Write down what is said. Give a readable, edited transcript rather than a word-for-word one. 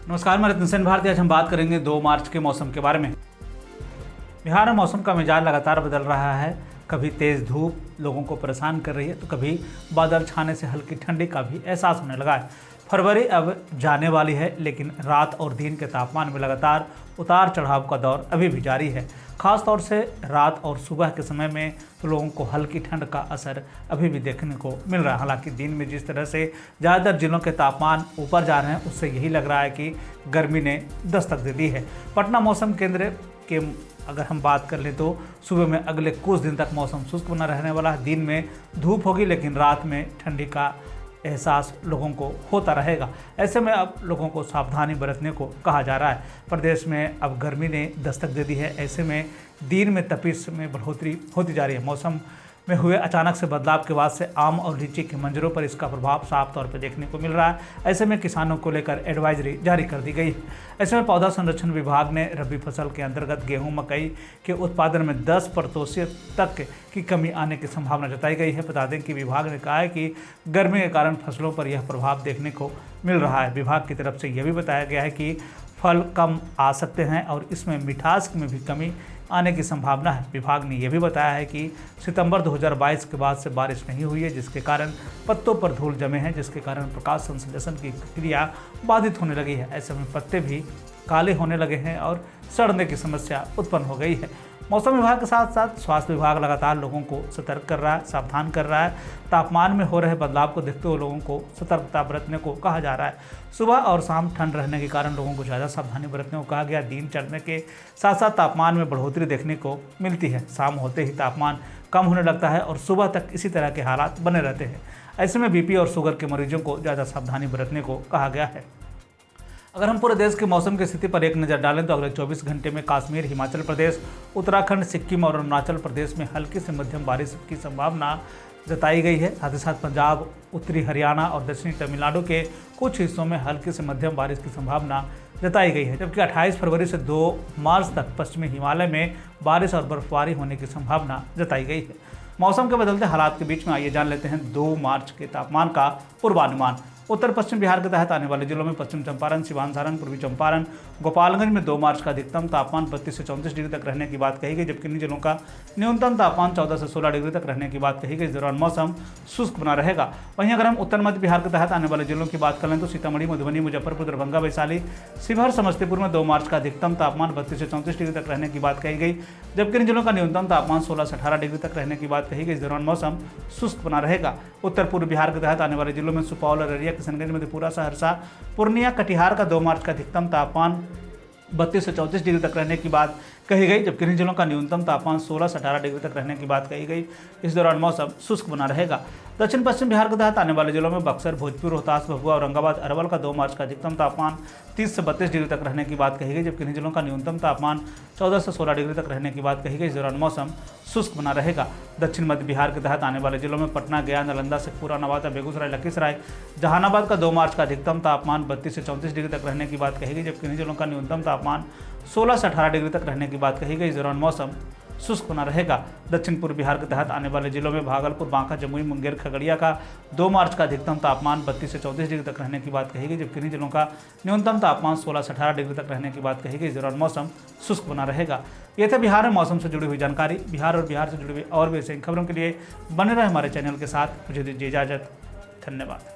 नमस्कार, मैं रत्न सेन भारती। आज हम बात करेंगे 2 मार्च के मौसम के बारे में। बिहार में मौसम का मिजाज लगातार बदल रहा है। कभी तेज़ धूप लोगों को परेशान कर रही है तो कभी बादल छाने से हल्की ठंडी का भी एहसास होने लगा है। फरवरी अब जाने वाली है, लेकिन रात और दिन के तापमान में लगातार उतार चढ़ाव का दौर अभी भी जारी है। खास तौर से रात और सुबह के समय में तो लोगों को हल्की ठंड का असर अभी भी देखने को मिल रहा है। हालांकि दिन में जिस तरह से ज़्यादातर जिलों के तापमान ऊपर जा रहे हैं, उससे यही लग रहा है कि गर्मी ने दस्तक दे दी है। पटना मौसम केंद्र के अगर हम बात कर लें तो सुबह में अगले कुछ दिन तक मौसम शुष्क बना रहने वाला है। दिन में धूप होगी, लेकिन रात में ठंडी का एहसास लोगों को होता रहेगा। ऐसे में अब लोगों को सावधानी बरतने को कहा जा रहा है। प्रदेश में अब गर्मी ने दस्तक दे दी है। ऐसे में दिन में तपिश में बढ़ोतरी होती जा रही है। मौसम में हुए अचानक से बदलाव के बाद से आम और लीची के मंजरों पर इसका प्रभाव साफ तौर पर देखने को मिल रहा है। ऐसे में किसानों को लेकर एडवाइजरी जारी कर दी गई है। ऐसे में पौधा संरक्षण विभाग ने रबी फसल के अंतर्गत गेहूं मकई के उत्पादन में 10% तक की कमी आने की संभावना जताई गई है। बता दें कि विभाग ने कहा है कि गर्मी के कारण फसलों पर यह प्रभाव देखने को मिल रहा है। विभाग की तरफ से यह भी बताया गया है कि फल कम आ सकते हैं और इसमें मिठास में भी कमी आने की संभावना है। विभाग ने यह भी बताया है कि सितंबर 2022 के बाद से बारिश नहीं हुई है, जिसके कारण पत्तों पर धूल जमे हैं, जिसके कारण प्रकाश संश्लेषण की क्रिया बाधित होने लगी है। ऐसे में पत्ते भी काले होने लगे हैं और सड़ने की समस्या उत्पन्न हो गई है। मौसम विभाग के साथ साथ स्वास्थ्य विभाग लगातार लोगों को सतर्क कर रहा है, सावधान कर रहा है। तापमान में हो रहे बदलाव को देखते हुए लोगों को सतर्कता बरतने को कहा जा रहा है। सुबह और शाम ठंड रहने के कारण लोगों को ज़्यादा सावधानी बरतने को कहा गया। दिन चढ़ने के साथ साथ तापमान में बढ़ोतरी देखने को मिलती है। शाम होते ही तापमान कम होने लगता है और सुबह तक इसी तरह के हालात बने रहते हैं। ऐसे में बीपी और शुगर के मरीजों को ज़्यादा सावधानी बरतने को कहा गया है। अगर हम पूरे देश के मौसम की स्थिति पर एक नज़र डालें तो अगले 24 घंटे में कश्मीर, हिमाचल प्रदेश, उत्तराखंड, सिक्किम और अरुणाचल प्रदेश में हल्की से मध्यम बारिश की संभावना जताई गई है। साथ ही साथ पंजाब, उत्तरी हरियाणा और दक्षिणी तमिलनाडु के कुछ हिस्सों में हल्की से मध्यम बारिश की संभावना जताई गई है। जबकि 28 फरवरी से 2 मार्च तक पश्चिमी हिमालय में बारिश और बर्फबारी होने की संभावना जताई गई है। मौसम के बदलते हालात के बीच में आइए जान लेते हैं 2 मार्च के तापमान का पूर्वानुमान। उत्तर पश्चिम बिहार के तहत आने वाले जिलों में पश्चिम चंपारण, सिवान, सारण, पूर्वी चंपारण, गोपालगंज में 2 मार्च का अधिकतम तापमान 32 से 34 डिग्री तक रहने की बात कही गई। जबकि इन जिलों का न्यूनतम तापमान 14 से 16 डिग्री तक रहने की बात कही गई। इस दौरान मौसम शुष्क बना रहेगा। वहीं अगर हम उत्तर मध्य बिहार के तहत आने वाले जिलों की बात करें तो सीतामढ़ी, मधुबनी, मुजफ्फरपुर, दरभंगा, वैशाली, शिवहर, समस्तीपुर में 2 मार्च का अधिकतम तापमान 32 से 34 डिग्री तक रहने की बात कही गई। जबकि इन जिलों का न्यूनतम तापमान 16 से 18 डिग्री तक रहने की बात कही गई। इस दौरान मौसम शुष्क बना रहेगा। उत्तर पूर्व बिहार के तहत आने वाले जिलों में सुपौल, अररिया, किशनगंज, मधेपुरा, सहरसा, पूर्णिया, कटिहार का 2 मार्च का अधिकतम तापमान 32 से 34 डिग्री तक रहने की बात कही गई। जबकि इन जिलों का न्यूनतम तापमान 16 से 18 डिग्री तक रहने की बात कही गई। इस दौरान मौसम शुष्क बना रहेगा। दक्षिण पश्चिम बिहार के तहत आने वाले जिलों में बक्सर, भोजपुर, रोहतास, भभुआ, औरंगाबाद, अरवल का 2 मार्च का अधिकतम तापमान 30 से 32 डिग्री तक रहने की बात कही गई। जबकि इन जिलों का न्यूनतम तापमान 14 से 16 डिग्री तक रहने की बात कही गई। इस दौरान मौसम शुष्क बना रहेगा। दक्षिण मध्य बिहार के तहत आने वाले जिलों में पटना, गया, नालंदा, शेखपुरा, नवादा, बेगूसराय, लखीसराय, जहानाबाद का 2 मार्च का अधिकतम तापमान 32 से 34 डिग्री तक रहने की बात कही गई। जबकि इन जिलों का न्यूनतम तापमान 16 से 18 डिग्री तक रहने की बात कही गई। इस दौरान मौसम शुष्क बना रहेगा। दक्षिण पूर्व बिहार के तहत आने वाले जिलों में भागलपुर, बांका, जमुई, मुंगेर, खगड़िया का 2 मार्च का अधिकतम तापमान 32 से 34 डिग्री तक रहने की बात कही गई। जबकि इन जिलों का न्यूनतम तापमान 16 से 18 डिग्री तक रहने की बात कही गई। इस दौरान मौसम शुष्क बना रहेगा। ये था बिहार में मौसम से जुड़ी हुई जानकारी। बिहार और बिहार से जुड़ी हुई और भी ऐसी खबरों के लिए बने रहे हमारे चैनल के साथ। मुझे दीजिए इजाजत। धन्यवाद।